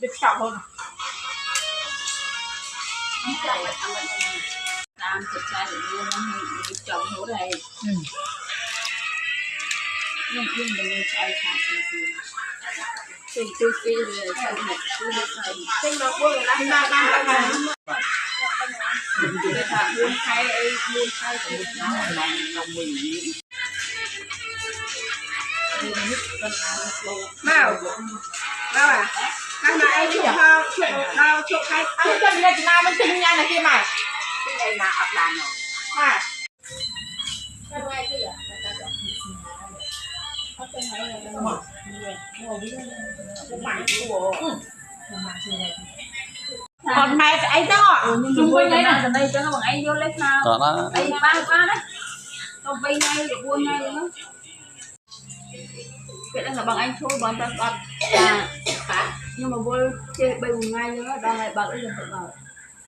biết chọc hơn làm thực ra thì luôn nó chồng hổ đây nhưng mình chạy sang thì tôi rồi sau này tôi được rồi cái nó buồn là ba cái thằng buôn khai của nó là đồng mình Mau à các bạn ấy chụp đâu chụp hai cái chân này nào nó tinh nha này kia mày cái này là ập đàn rồi à cái này kia còn mày anh đó xung quanh đây là đây cho nó bằng anh vô lấy nào đây ba đấy không bay ngay được buôn ngay nữa cái đó là bằng anh thôi bằng ta còn nhưng mà vô chơi bay ngay nữa đang lại bằng ấy là tự bảo